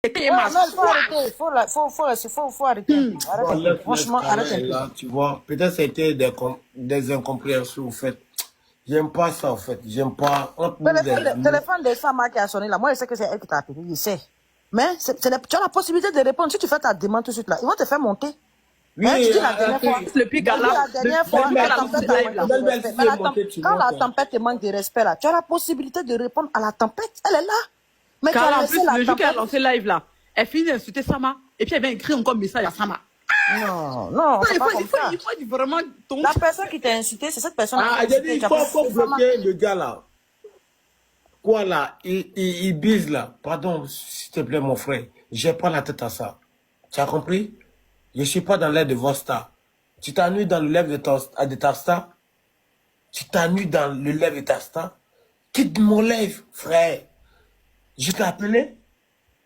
Non, il faut arrêter. Faut arrêter. Arrêtez. Franchement, arrêtez. Là, tu vois, peut-être c'était des incompréhensions, en fait. J'aime pas ça, en fait. J'aime pas. Téléphone de Sama qui a sonné là. Moi, je sais que c'est elle qui t'a appelé. Je sais. Mais tu as la possibilité de répondre. Si tu fais ta demande tout de suite là, ils vont te faire monter. Oui, Hein, tu dis la dernière fois. Le plus La dernière fois, quand la tempête te manque de respect là, tu as la possibilité de répondre à la tempête. Elle est là. Mais car tu as en laissé plus, la le jour qu'elle a tempête. lancé live là, elle finit d'insulter Sama. Et puis elle vient écrire encore un message à Sama. Non, c'est pas comme ça. Il faut vraiment tomber. La personne qui t'a insulté, c'est cette personne Ah, j'ai dit, il faut bloquer le gars là. Quoi là? Il bise là. Pardon, s'il te plaît, mon frère. J'ai pas la tête à ça. Tu as compris? Je suis pas dans l'air de vos stars. Tu t'ennuies dans le lèvre de ta star? Tu t'ennuies dans le lèvre de ta star? Quitte mon lèvre, frère. Je t'ai appelé?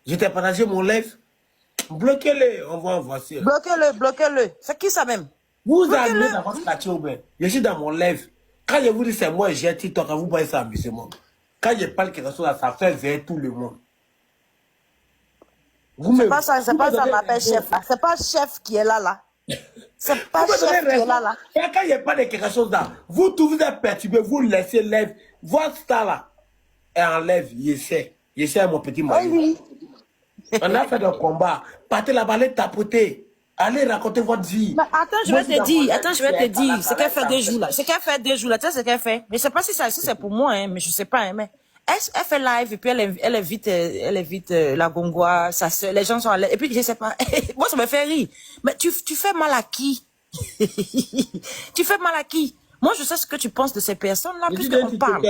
Je t'ai partagé mon lèvre? Bloquez-le, on va en voici. Bloquez-le. C'est qui ça même? Vous avez dans votre quartier ou bien? Je suis dans mon lèvre. Quand je vous dis c'est moi, j'ai TikTok, vous voyez ça amusement. Quand je parle quelque chose, ça fait vers tout le monde. C'est pas ça, m'appelle chef. C'est pas chef qui est là. C'est pas chef qui est là. Et quand je parle de quelque chose là, vous tous vous êtes perturbés, vous laissez lèvre. Votre star là, elle enlève, je sais mon petit mari. Oui. On a fait des combats. Partez là-bas, allez tapoter. Allez raconter votre vie. Mais attends, je vais te dire. Ce qu'elle fait 2 jours là. Tu sais ce qu'elle fait. Je sais pas si c'est pour moi, hein, mais je sais pas, hein, mais elle fait live et puis elle évite la gongoire, sa soeur, les gens sont à l'aise. Et puis je sais pas. Moi, ça me fait rire. Mais tu fais mal à qui? Tu fais mal à qui? Moi, je sais ce que tu penses de ces personnes-là, puisqu'on parle.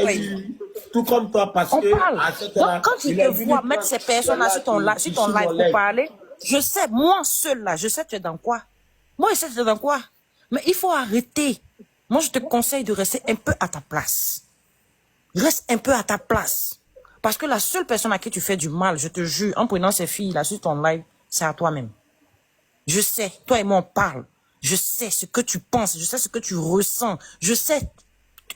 Tout comme toi, parce on que... parle. Donc, quand tu te vois mettre ces personnes-là sur ton live pour parler, je sais, moi seul là, je sais tu es dans quoi. Moi, je sais tu es dans quoi. Mais il faut arrêter. Moi, je te conseille de rester un peu à ta place. Reste un peu à ta place. Parce que la seule personne à qui tu fais du mal, je te jure, en prenant ces filles-là sur ton live, c'est à toi-même. Je sais, toi et moi, on parle. Je sais ce que tu penses, je sais ce que tu ressens, je sais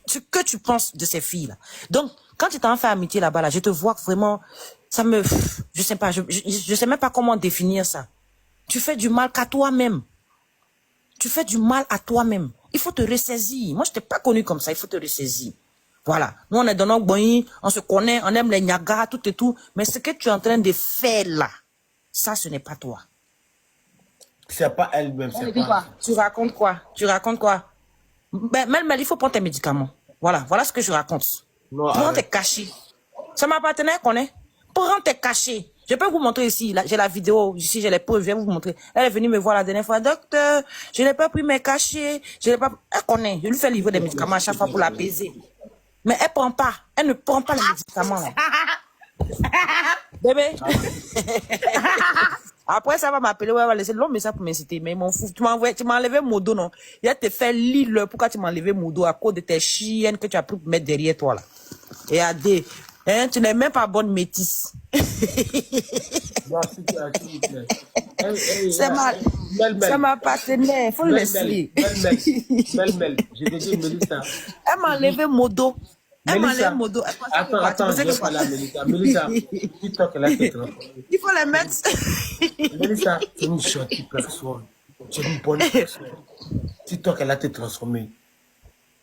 ce que tu penses de ces filles-là. Donc, quand tu t'en fais amitié là-bas, là, je te vois vraiment, ça me, je sais pas, je sais même pas comment définir ça. Tu fais du mal qu'à toi-même. Tu fais du mal à toi-même. Il faut te ressaisir. Moi, je t'ai pas connu comme ça, il faut te ressaisir. Voilà. Nous, on est dans nos boyens, on se connaît, on aime les nyagas, tout et tout. Mais ce que tu es en train de faire là, ça, ce n'est pas toi. C'est pas elle-même, c'est pas. Tu racontes quoi? Mais il faut prendre tes médicaments. Voilà ce que je raconte. Prends tes cachets. Ça m'appartenait, connaît. Prends tes cachets. Je peux vous montrer ici. J'ai la vidéo, ici, j'ai les preuves, je vais vous montrer. Elle est venue me voir la dernière fois. Docteur, je n'ai pas pris mes cachets. Elle connaît. Je lui fais livrer des médicaments à chaque fois pour l'apaiser. Mais elle prend pas. Elle ne prend pas les médicaments. Là. Bébé. Après, ça va m'appeler, ouais, va laisser long message pour m'inciter. Mais mon fou, tu m'as enlevé mon dos, non? Il a te fait lire pourquoi tu m'as enlevé mon dos à cause de tes chiennes que tu as pris pour mettre derrière toi, là. Et à des, hein, tu n'es même pas bonne métisse. C'est mal. Ça m'appartenait, faut le laisser. Mel, je te dis, Mélissa. Elle m'a enlevé mon dos. Attends, je vais parler à Mélissa. Mélissa, TikTok, là, c'est trop. Il faut les mettre. Mélissa, c'est une gentille personne. C'est une bonne personne. TikTok, elle a été transformée.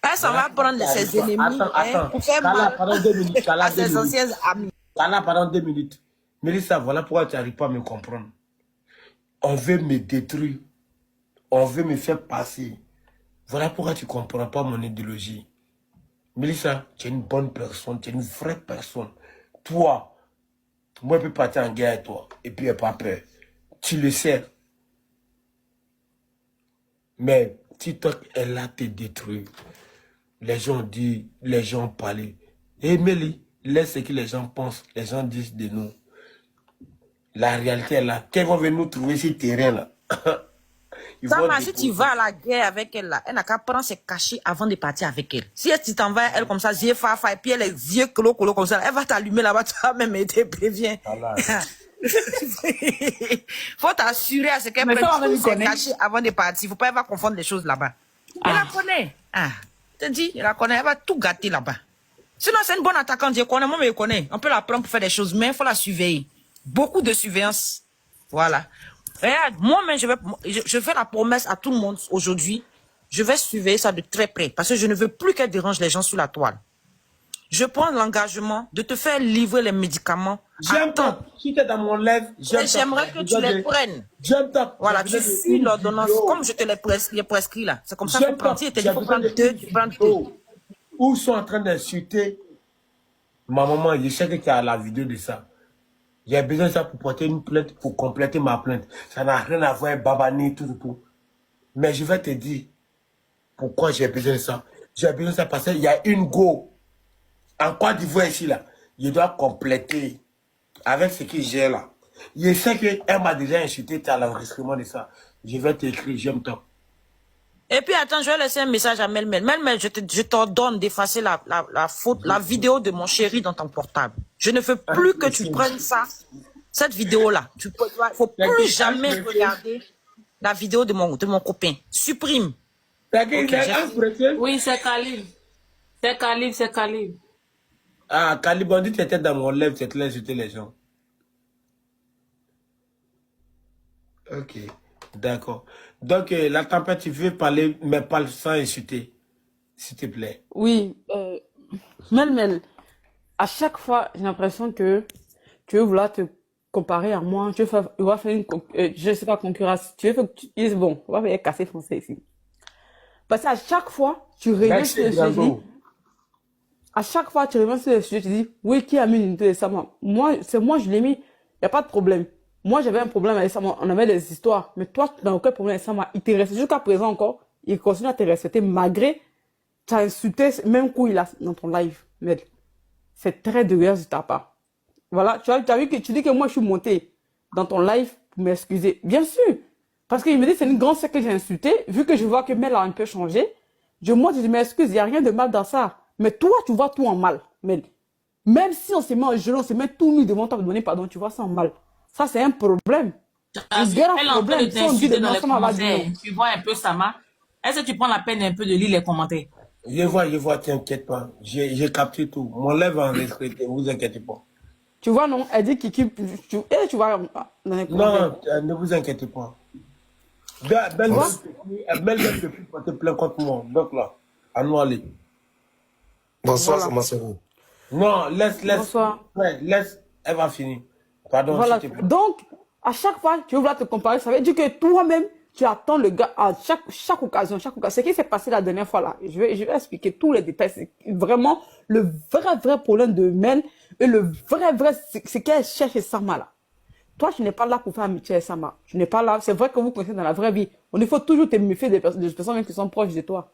Elle s'en va prendre ses ennemis. Attends. Pour faire mal pendant 2 minutes. à ses anciens amis. Pendant 2 minutes. Mélissa, voilà pourquoi tu n'arrives pas à me comprendre. On veut me détruire. On veut me faire passer. Voilà pourquoi tu ne comprends pas mon idéologie. Mélissa, tu es une bonne personne, tu es une vraie personne. Toi, moi, je peux partir en guerre avec toi. Et puis, elle n'a pas peur. Tu le sais. Mais TikTok, elle a te détruit. Les gens disent, les gens parlent. Et Mélie, laisse ce que les gens pensent, les gens disent de nous. La réalité est là. Qu'elles vont venir nous trouver ce terrain-là. Sama, si tu vas à la guerre avec elle, là, elle n'a qu'à prendre ses cachets avant de partir avec elle. Si tu t'en vas, elle comme ça, yeux fafa, et puis elle est vieux colo comme ça, elle va t'allumer là-bas, tu vas même aider, préviens. Faut t'assurer à ce qu'elle prenne ses cachets avant de partir. Faut pas elle va confondre les choses là-bas. Elle la connaît. Je te dis, elle la connaît, elle va tout gâter là-bas. Sinon, c'est une bonne attaquante, je connais, moi, je connais. On peut la prendre pour faire des choses, mais il faut la surveiller. Beaucoup de surveillance. Voilà. Regarde, moi-même, je fais la promesse à tout le monde aujourd'hui. Je vais surveiller ça de très près parce que je ne veux plus qu'elle dérange les gens sur la toile. Je prends l'engagement de te faire livrer les médicaments. J'aime tant. Si tu es dans mon live, j'aimerais que tu les prennes. J'aime tant. Voilà, tu suis l'ordonnance comme je te l'ai prescrit là. C'est comme ça qu'il faut prendre. Il faut prendre 2, tu prends 2. Où sont en train d'insulter ma maman, je sais que tu as la vidéo de ça. J'ai besoin de ça pour porter une plainte, pour compléter ma plainte. Ça n'a rien à voir avec Babani, tout. Mais je vais te dire pourquoi j'ai besoin de ça. J'ai besoin de ça parce qu'il y a une go en Côte d'Ivoire ici, là. Je dois compléter avec ce que j'ai là. Je sais qu'elle m'a déjà insulté, tu as l'enregistrement de ça. Je vais t'écrire, j'aime tant. Et puis attends, je vais laisser un message à Melmel. Melmel, je t'ordonne d'effacer la vidéo de mon chéri dans ton portable. Je ne veux plus que tu prennes ça, cette vidéo-là. Il ne faut plus jamais regarder la vidéo de mon copain. Supprime. Oui, c'est Khalil. C'est Khalil. Ah, Khalil, on dit que tu étais dans mon live, tu étais là insulter les gens. Ok, d'accord. Donc, la tempête, tu veux parler, mais pas sans insulter, s'il te plaît. Oui, Mel, à chaque fois, j'ai l'impression que tu veux vouloir te comparer à moi, tu veux faire une, je sais pas, concurrence. Tu veux que tu dises, bon, on va faire casser français ici. Parce qu'à chaque fois, tu reviens sur le sujet. À chaque fois, tu reviens sur le sujet, tu dis, oui, qui a mis l'unité de Sama? Moi, c'est moi, je l'ai mis, il n'y a pas de problème. Moi, j'avais un problème avec Sama, on avait des histoires. Mais toi, tu n'as aucun problème avec Sama. Il te respecte jusqu'à présent encore. Il continue à te respecter malgré tu as insulté même coup il a dans ton live. Mais c'est très dégueulasse de ta part. Voilà, tu as vu que tu dis que moi je suis monté dans ton live pour m'excuser. Bien sûr. Parce qu'il me dit c'est une grande sœur que j'ai insulté. Vu que je vois que Mel a un peu changé, je m'excuse, il n'y a rien de mal dans ça. Mais toi, tu vois tout en mal. Mel. Même si on se met en genou, on se met tout nu devant toi pour demander pardon, tu vois ça en mal. Ça, c'est un problème. Elle est en train de t'insulter dans les commentaires. Tu vois un peu Sama. Est-ce que tu prends la peine un peu de lire les commentaires? Je vois, t'inquiète pas. J'ai capté tout. Mon lèvre en respecté, vous inquiétez pas. Tu vois, non, elle dit tu vois dans les commentaires. Non, ne vous inquiétez pas. Belle ne peut plus porter plainte contre moi. Donc là, à nous aller. Bonsoir, Voilà. Sama Serou. Non, laisse, Bonsoir. ouais, laisse, elle va finir. Pardon, Voilà. s'il te plaît. Donc, à chaque fois, tu veux vouloir te comparer, ça veut dire que toi-même, tu attends le gars à chaque occasion. Ce qui s'est passé la dernière fois là, je vais expliquer tous les détails. C'est vraiment le vrai problème de Mel et le c'est qu'elle cherche Sama là. Toi, tu n'es pas là pour faire amitié avec Sama. Tu n'es pas là. C'est vrai que vous connaissez dans la vraie vie. Il faut toujours te méfier des personnes qui sont proches de toi.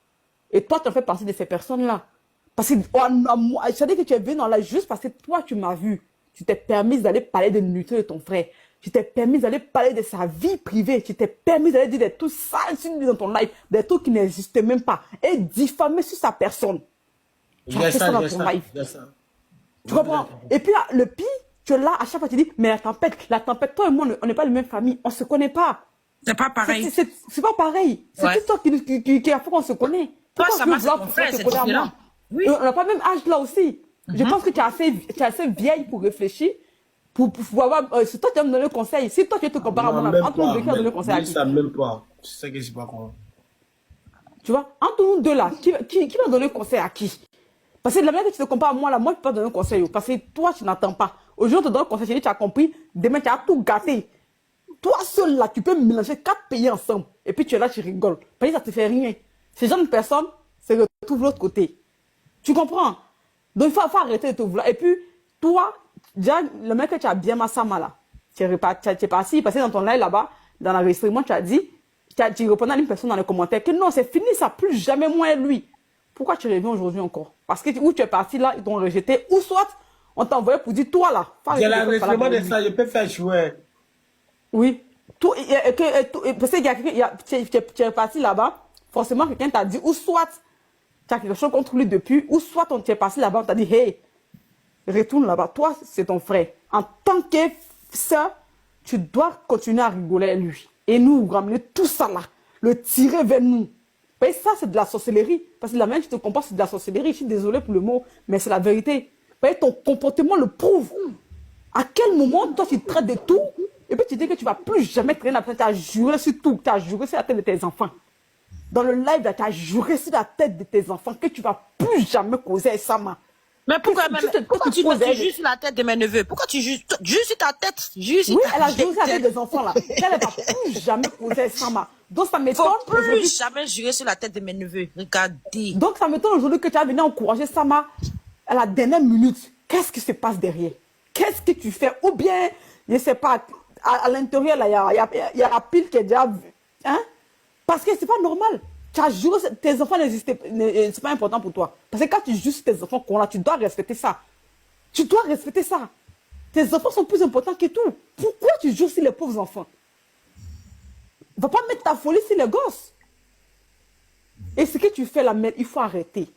Et toi, tu en fais partie de ces personnes-là. Parce que, c'est-à-dire que tu es venu dans la juste parce que toi, tu m'as vu. Tu t'es permis d'aller parler de l'unité de ton frère. Tu t'es permis d'aller parler de sa vie privée. Tu t'es permis d'aller dire des trucs sales dans ton live, des trucs qui n'existaient même pas. Et diffamer sur sa personne. Tu as fait ça dans ton live. Tu comprends? Et puis, le pire, tu es là, à chaque fois, tu dis, mais la tempête, toi et moi, on n'est pas de la même famille. On ne se connaît pas. C'est pas pareil. C'est pas pareil. C'est Ouais. tout ça qui a fait qu'on se connaît. Toi, Pourquoi Sama, tu c'est veux ton vouloir frère, te c'est coller à différent. moi? Oui. On n'a pas le même âge là aussi. Je pense que tu es assez vieille pour réfléchir. Pour avoir, si toi tu vas me donner le conseil, si toi tu te compares à moi, entre nous deux, qui va donner le conseil à qui? Ça même pas. Tu sais que c'est pas comment. Tu vois, entre nous deux là, qui va donner le conseil à qui? Parce que de la manière que tu te compares à moi là, moi je peux pas donner un conseil. Parce que toi tu n'attends pas. Aujourd'hui on te donne un conseil, tu dis, tu as compris, demain tu as tout gâté. Toi seul là, tu peux mélanger 4 pays ensemble. Et puis tu es là, tu rigoles. Parce que ça te fait rien. Ces jeunes personnes se retrouvent de l'autre côté. Tu comprends? Donc il faut arrêter de te vouloir. Et puis, toi, déjà, le mec que tu as bien ma Sama là, tu es parti, parce que dans ton live là-bas, dans l'enregistrement, tu as dit, tu répondais à une personne dans les commentaires que non, c'est fini, ça, plus jamais moi et lui. Pourquoi tu reviens aujourd'hui encore? Parce que où tu es parti là, ils t'ont rejeté, ou soit, on t'a envoyé pour dire, toi là, J'ai l'enregistrement de ça, je peux faire jouer. Oui. Parce que tu es parti là-bas, forcément, quelqu'un t'a dit, ou soit, tu as quelque chose contre lui depuis, ou soit on t'est passé là-bas, on t'a dit, hey, retourne là-bas. Toi, c'est ton frère. En tant que sœur, tu dois continuer à rigoler à lui. Et nous ramener tout ça là, le tirer vers nous. Et ça, c'est de la sorcellerie. Parce que la manière que tu te comportes, c'est de la sorcellerie. Je suis désolée pour le mot, mais c'est la vérité. Et ton comportement le prouve. À quel moment, toi, tu traites de tout et puis tu dis que tu ne vas plus jamais traîner la personne. Tu as juré sur tout, tu as juré sur la tête de tes enfants. Dans le live, tu as juré sur la tête de tes enfants que tu ne vas plus jamais causer avec Sama. Mais pourquoi tu juges sur la tête de mes neveux? Pourquoi tu juges sur ta tête? Oui, elle a juré sur la tête des enfants là. Elle ne va plus jamais causer avec Sama. Donc ça m'étonne. Faut plus jamais jurer sur la tête de mes neveux. Regardez. Donc ça m'étonne aujourd'hui que tu as venu encourager Sama à la dernière minute. Qu'est-ce qui se passe derrière? Qu'est-ce que tu fais? Ou bien, je ne sais pas, à l'intérieur, il y a la pile qui est déjà... Hein? Parce que ce n'est pas normal. Tu as juré, tes enfants n'existaient pas, c'est pas important pour toi. Parce que quand tu jures sur tes enfants, tu dois respecter ça. Tu dois respecter ça. Tes enfants sont plus importants que tout. Pourquoi tu jures sur les pauvres enfants? Ne va pas mettre ta folie sur les gosses. Et ce que tu fais là, il faut arrêter.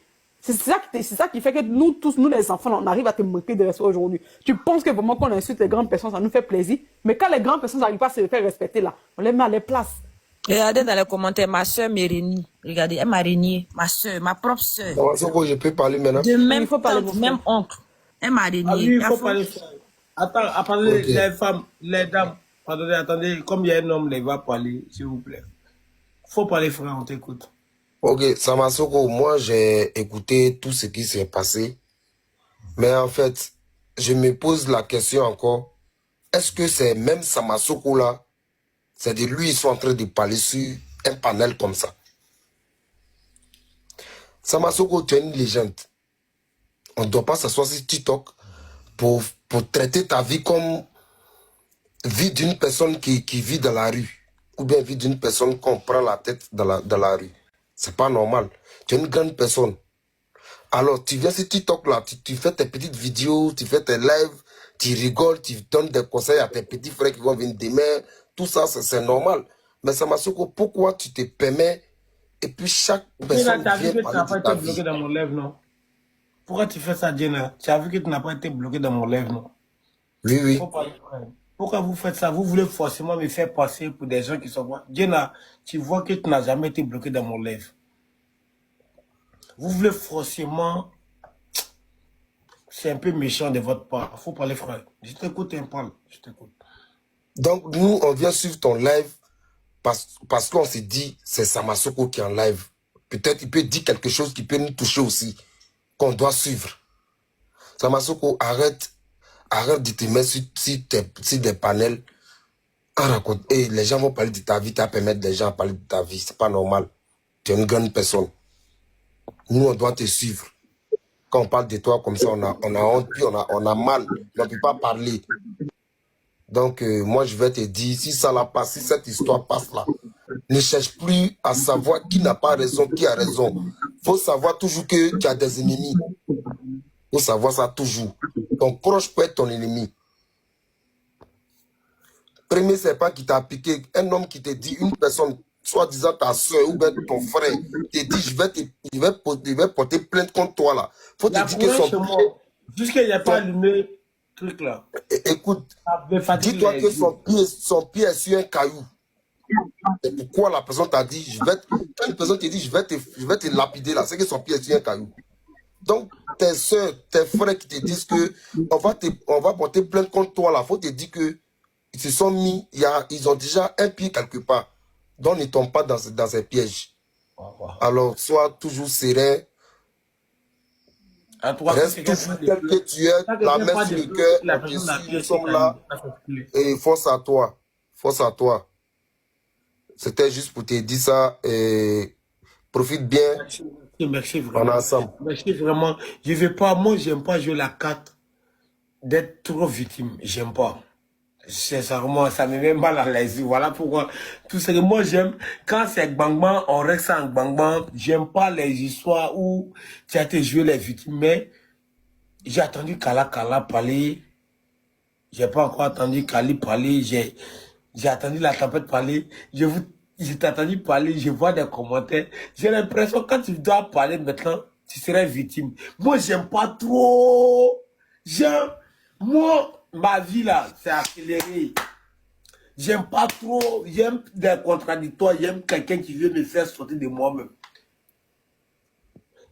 C'est ça qui fait que nous tous, nous les enfants, on arrive à te moquer de respect aujourd'hui. Tu penses que vraiment qu'on insulte les grandes personnes, ça nous fait plaisir. Mais quand les grandes personnes n'arrivent pas à se faire respecter là, on les met à les places. Regardez dans les commentaires, ma soeur me renie. Regardez, elle m'a renié. Ma soeur, ma propre soeur. Je peux parler maintenant. De même tante, même oncle. Elle m'a renié. Ah oui, il faut parler. Attends, attendez, okay. Les femmes, les dames, attendez, comme il y a un homme, il va parler, s'il vous plaît. Faut parler, frère, on t'écoute. Ok, Samasoko, moi j'ai écouté tout ce qui s'est passé. Mais en fait, je me pose la question encore. Est-ce que c'est même Samasoko là? C'est-à-dire, lui, ils sont en train de parler sur un panel comme ça. Samasoko, tu es une légende. On ne doit pas s'asseoir sur TikTok pour traiter ta vie comme vie d'une personne qui vit dans la rue. Ou bien vie d'une personne qu'on prend la tête dans la rue. C'est pas normal. Tu es une grande personne. Alors, tu viens sur TikTok là, tu fais tes petites vidéos, tu fais tes lives, tu rigoles, tu donnes des conseils à tes petits frères qui vont venir demain. Tout ça, c'est normal. Mais Samasoko, pourquoi tu te permets et puis chaque personne Dina, tu as vu que tu n'as pas été vie. bloqué dans mon live, non? Pourquoi tu fais ça, Dina? Tu as vu que tu n'as pas été bloqué dans mon live, non? Oui, oui. Pourquoi vous faites ça? Vous voulez forcément me faire passer pour des gens qui sont... Dina, tu vois que tu n'as jamais été bloqué dans mon live. Vous voulez forcément... C'est un peu méchant de votre part. Il faut parler, frère. Je t'écoute, parle. Je t'écoute. Donc, nous, on vient suivre ton live parce qu'on s'est dit, c'est Samasoko qui est en live. Peut-être il peut dire quelque chose qui peut nous toucher aussi, qu'on doit suivre. Samasoko, arrête de te mettre sur des panels. Et les gens vont parler de ta vie, tu vas permettre les gens à parler de ta vie. C'est pas normal. Tu es une grande personne. Nous, on doit te suivre. Quand on parle de toi comme ça, on a honte, puis on a mal. On ne peut pas parler. Donc, moi, je vais te dire, si ça la passe, si cette histoire passe là, ne cherche plus à savoir qui n'a pas raison, qui a raison. Il faut savoir toujours que tu as des ennemis. Il faut savoir ça toujours. Ton proche peut être ton ennemi. Premier serpent qui t'a piqué, un homme qui te dit, une personne, soi-disant ta soeur ou bien ton frère, te dit, je vais porter plainte contre toi là. Faut te dire que jusqu'il n'y a pas allumé truc là. Écoute, dis-toi que son pied est sur un caillou. C'est pourquoi la personne t'a dit, quand une personne te dit, je vais te lapider là, c'est que son pied est sur un caillou. Donc, tes soeurs, tes frères qui te disent que on va porter plainte contre toi là, faut te dire que ils se sont mis, ils ont déjà un pied quelque part. Donc, ne tombe pas dans ces pièges. Alors, sois toujours serein. Reste toujours tel que tu es, la main sur le cœur, nous sommes là. Et force à toi. Force à toi. C'était juste pour te dire ça. Et profite bien. Merci vraiment. On est ensemble. Merci vraiment. Je ne veux pas, moi, j'aime pas jouer la carte d'être trop victime. J'aime pas. Sincèrement, ça me met mal à l'aise. Voilà pourquoi. Tout ce que moi j'aime, quand c'est Gbangban, on reste en Gbangban. J'aime pas les histoires où tu as été joué les victimes. Mais j'ai attendu Kala parler. J'ai pas encore attendu Kali parler. J'ai attendu la tempête parler. J'ai attendu parler. Je vois des commentaires. J'ai l'impression que quand tu dois parler maintenant, tu serais victime. Moi, j'aime pas trop. Ma vie là, c'est accéléré. J'aime pas trop, j'aime des contradictoires, j'aime quelqu'un qui veut me faire sortir de moi-même.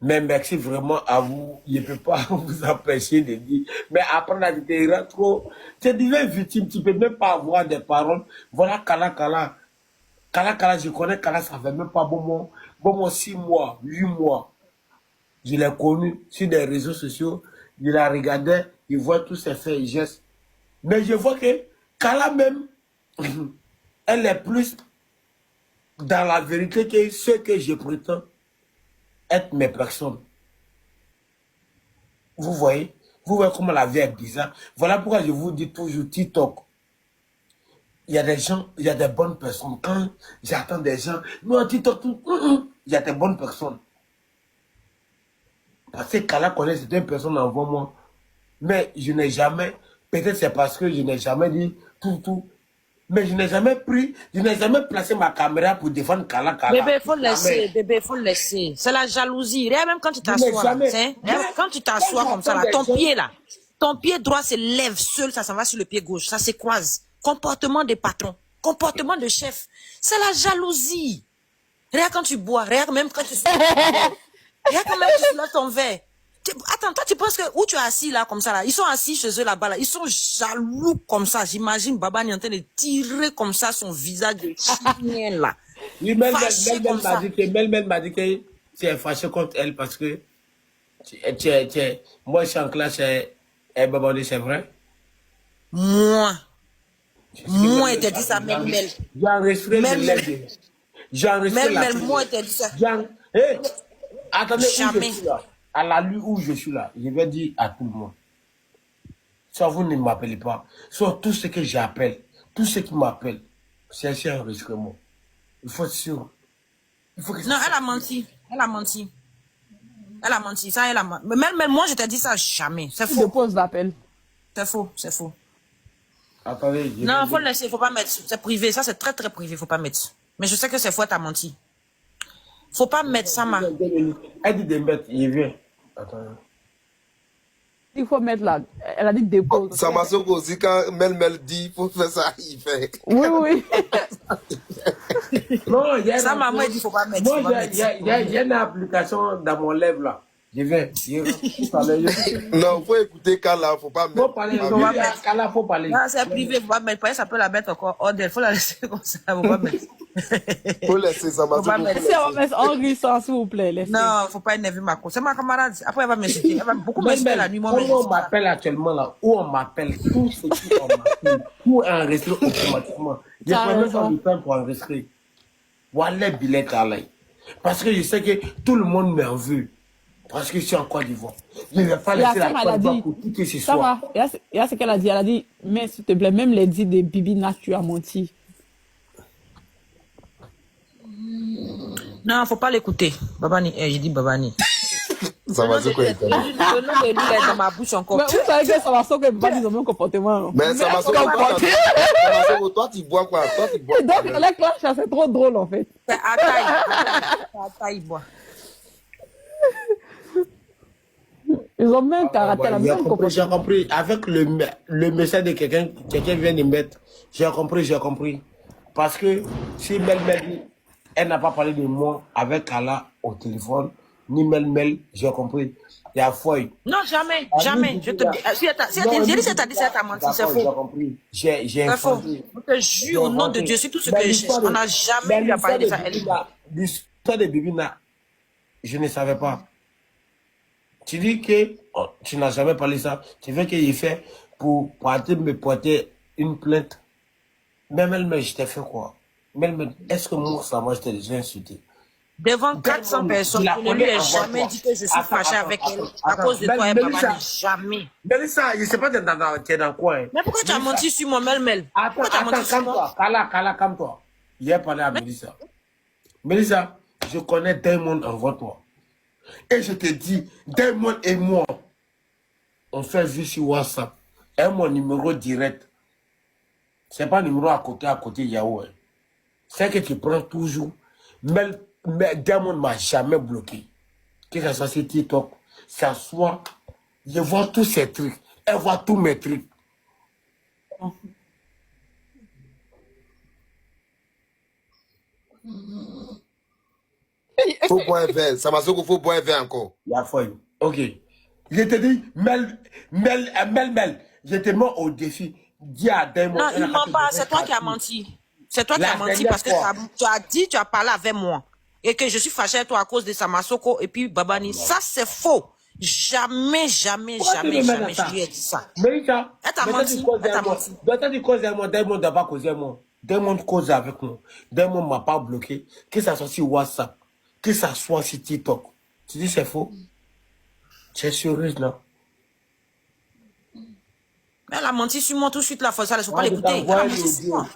Mais merci vraiment à vous. Je ne peux pas vous empêcher de dire. Mais après, la tu trop. Tu deviens victime. Tu ne peux même pas avoir des paroles. Voilà, Kala Kala. Kala Kala, je connais Kala, ça fait même pas bon, 6 mois, 8 mois. Je l'ai connu sur des réseaux sociaux. Je la regardais. Je vois tous ses faits et gestes. Mais je vois que Kala même, elle est plus dans la vérité que ce que je prétends être mes personnes. Vous voyez comment la vie est bizarre. Voilà pourquoi je vous dis toujours TikTok. Il y a des gens, il y a des bonnes personnes. Quand j'attends des gens, non, TikTok, il y a des bonnes personnes. Parce que Kala connaît certaines personnes avant moi. Mais je n'ai jamais, peut-être c'est parce que je n'ai jamais dit tout. Mais je n'ai jamais placé ma caméra pour défendre Kala. Bébé, il faut laisser. C'est la jalousie. Regarde, même quand tu t'assois, quand tu t'assois comme ça, là, ton pied droit se lève seul, ça s'en va sur le pied gauche, ça se croise. Comportement des patrons, comportement de chef. C'est la jalousie. Regarde quand tu bois, regarde même quand tu regarde quand même tu soulèves ton verre. Attends, toi tu penses que où tu es assis là comme ça là, ils sont assis chez eux là-bas là, ils sont jaloux comme ça. J'imagine Babani en train de tirer comme ça son visage de chien là. Oui, Mel m'a dit que tu es fâché contre elle parce que moi je suis en classe et Babani, c'est vrai. Moi, il t'a dit ça, Mel. J'ai enregistré le lait. J'ai enregistré Mel, moi, il t'a dit ça. Attendez, Jamais. où je suis là. À la lutte où je suis là, je vais dire à tout le monde. Soit vous ne m'appelez pas, soit tout ce que j'appelle, tout ce qui m'appelle, c'est un enregistrement. Il faut être sûr. Non, elle a menti. Ça, elle a menti. Mel, moi, je t'ai dit ça jamais. C'est Je faux. pose l'appel. C'est faux. Attendez. Non, faut le laisser, faut pas mettre. C'est privé, ça c'est très très privé, faut pas mettre. Mais je sais que c'est faux, t'as menti. Faut pas mettre ça, ma. Elle dit de mettre, il vient. Attendez. Il faut mettre là. Elle a dit dépose. Samasoko aussi, quand Mel dit, il faut faire ça, il fait. Oui. Non, il y a Ça, maman, elle dit faut pas mettre. Moi, il y a une application dans mon lèvre là. Je vais. Non, il faut écouter Kala, faut pas mettre. Faut parler. Kala, faut parler. Non, c'est privé, faut pas mettre. Peut-être ça peut la mettre encore hors d'elle. Faut la laisser comme ça, faut pas mettre. Faut laisser Samasoko. Faut pas mettre. Si on met en glissant, s'il vous plaît, laissez. Non, faut pas énerver ma cause. C'est ma camarade. Après, elle va m'insulter. Elle va beaucoup m'insulter la nuit. Moi, où on m'appelle actuellement là, où on m'appelle, tout ce qui on m'appelle, tout est enregistré automatiquement. Je prends même pas du temps pour enregistrer. Voilà le billet Kalaï. Parce que je sais que tout le monde m'en veut. Parce que je suis en Côte d'Ivoire. Je ne vais pas laisser la Côte d'Ivoire pour tout ce soir. Il y a ce qu'elle a dit. Elle a dit, mais s'il te plaît, même les dits de Bibina, tu as menti. Non, faut pas l'écouter. Babani, j'ai dit Babani. Samasoko est Le nom de lui est dans ma bouche encore. Mais vous savez que Samasoko est pas dit le même comportement. Non? Mais Samasoko, toi, tu bois quoi? Toi, tu bois. Et donc, la clash, c'est trop drôle en fait. C'est à taille. À taille, bois. Ils ont même caractère, la même comportement. J'ai compris. Avec le message de quelqu'un vient de mettre, j'ai compris. Parce que si Mel dit, elle n'a pas parlé de moi avec Kala au téléphone, ni Mel, j'ai compris. Il y a Foy. Non, jamais. Je te dis. Si elle t'a dit ça, t'as menti, c'est faux. J'ai compris. J'ai informé. Je te jure au nom de Dieu, c'est tout ce que je cherche. On n'a jamais eu à parler de ça. L'histoire de Bibina, je ne savais pas. Tu dis que tu n'as jamais parlé de ça. Tu veux qu'il fait pour me porter une plainte. Mais je t'ai fait quoi? Est-ce que moi, ça moi, je t'ai déjà insulté? Devant 400 personnes, je ne lui ai jamais dit que je suis fâché avec elle à cause de toi et Babani. Jamais. Mélissa, je ne sais pas, tu es dans quoi? Mais pourquoi tu as menti sur moi, Mel? Attends, calme-toi. Kala, calme-toi. Hier, parlé à Mélissa. Mélissa, je connais Damon avant toi. Et je te dis, Damon et moi, on fait vie sur WhatsApp. Et mon numéro direct. Ce n'est pas un numéro à côté Yahoo. C'est que tu prends toujours. Mais Damon ne m'a jamais bloqué. Que ce soit sur TikTok, ça soit. Je vois tous ces trucs. Elle voit tous mes trucs. Faut boire un verre. Samasoko, faut boire un verre encore. Il y a foi. Ok. Je te dis, Mel. Je te mets au défi. Dis à Diamond. Non, il ment pas. C'est toi qui as menti. C'est toi qui as menti parce que tu as dit, tu as parlé avec moi. Et que je suis fâché avec toi à cause de Samasoko et puis Babani. Ça, c'est faux. Jamais, je lui ai dit ça. Mérita. Elle t'a menti. Quand tu causes avec moi, Diamond n'a pas causé avec moi. Diamond cause avec moi. Diamond ne m'a pas bloqué. Que ça soit sur WhatsApp, que ça soit sur TikTok. Tu dis c'est faux? Tu es sérieuse là? Mais elle a menti sur moi tout de suite, la fois, ça ne faut pas l'écouter. Elle a menti sur moi.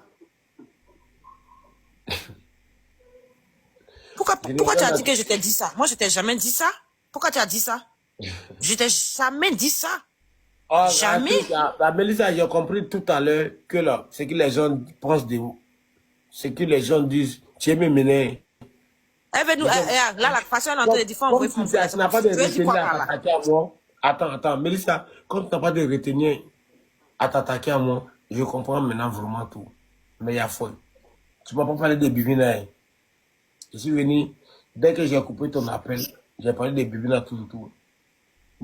Pourquoi tu as dit que je t'ai dit ça? Moi, je t'ai jamais dit ça. Pourquoi tu as dit ça? Je t'ai jamais dit ça. Oh, jamais. Mélissa, j'ai compris tout à l'heure que là, ce que les gens pensent de vous, ce que les gens disent, tu es mené. Elle veut nous, là, la façon dont on est différent, tu n'as pas de retenir à t'attaquer à moi. Attends, Mélissa, comme tu n'as pas de retenir à t'attaquer à moi, je comprends maintenant vraiment tout. Mais il y a foi. Tu ne peux pas parler de Bibina. Je suis venu, dès que j'ai coupé ton appel, j'ai parlé de Bibina tout.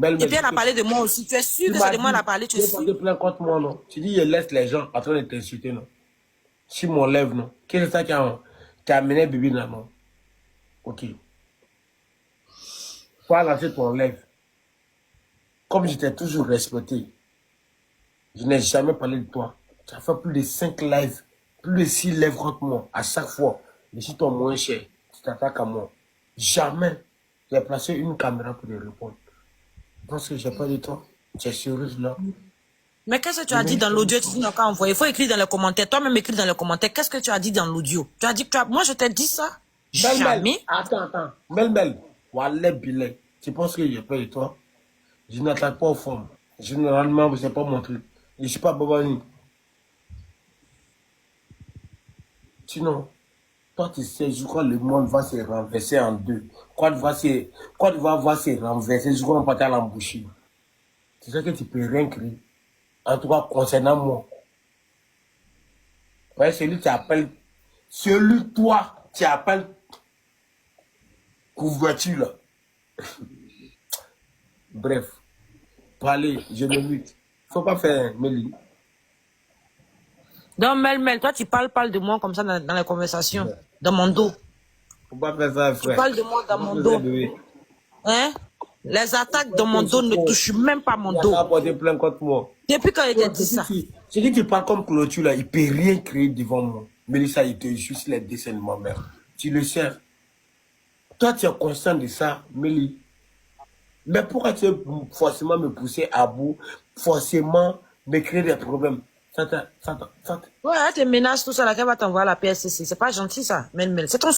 Et puis elle a parlé de moi aussi. Tu es sûr que c'est de moi qu'elle a parlé? Tu es sûr? Tu plains contre moi, non? Tu dis, je laisse les gens en train de t'insulter, non? Si mon lèvre, non? Qu'est-ce que c'est ça qui a amené Bibina, non? Ok. Faut lancer ton lèvre. Comme je t'ai toujours respecté, je n'ai jamais parlé de toi. Tu as fait plus de 5 lives, plus de 6 lèvres contre moi. À chaque fois, je suis ton moins cher. Tu t'attaques à moi. Jamais j'ai placé une caméra pour te répondre. Parce que j'ai pas de toi. Tu es sérieuse là. Mais qu'est-ce que tu as dit dans l'audio? Tu n'as qu'à envoyer. Il faut écrire dans les commentaires. Toi-même écris dans les commentaires. Qu'est-ce que tu as dit dans l'audio? Tu as dit que moi je t'ai dit ça? Jamais. Attends. Mel. Wallah bilay. Tu penses que j'ai peur de toi? Je n'attaque pas aux femmes. Généralement, c'est pas mon truc. Je suis pas Babani. Sinon, toi tu sais, je crois que le monde va se renverser en deux. Quand tu vas se renverser, je crois qu'on va partir à l'embouchure. C'est ça que tu peux rien créer. En tout cas, concernant moi. Ouais, toi, tu appelles couverture là. Bref, parler, je me mute. Faut pas faire Mélie. Donc Mel, toi tu parles de moi comme ça dans les conversations, dans mon dos. Faut pas faire ça, frère. Tu parles de moi dans mon dos. Hein? Les attaques dans mon dos ne touchent même pas mon dos. Plein contre moi. Depuis quand il t'a dit ça? C'est que tu parles comme clôture là, il peut rien créer devant moi. Mélissa, il te juste les dessins de ma mère. Tu le sais. Toi, tu es conscient de ça, Mélie. Mais pourquoi tu veux forcément me pousser à bout, forcément me créer des problèmes? Ouais, elle te menace tout ça, là, qu'elle va t'envoyer à la PSCC. C'est pas gentil ça, Mel. C'est ton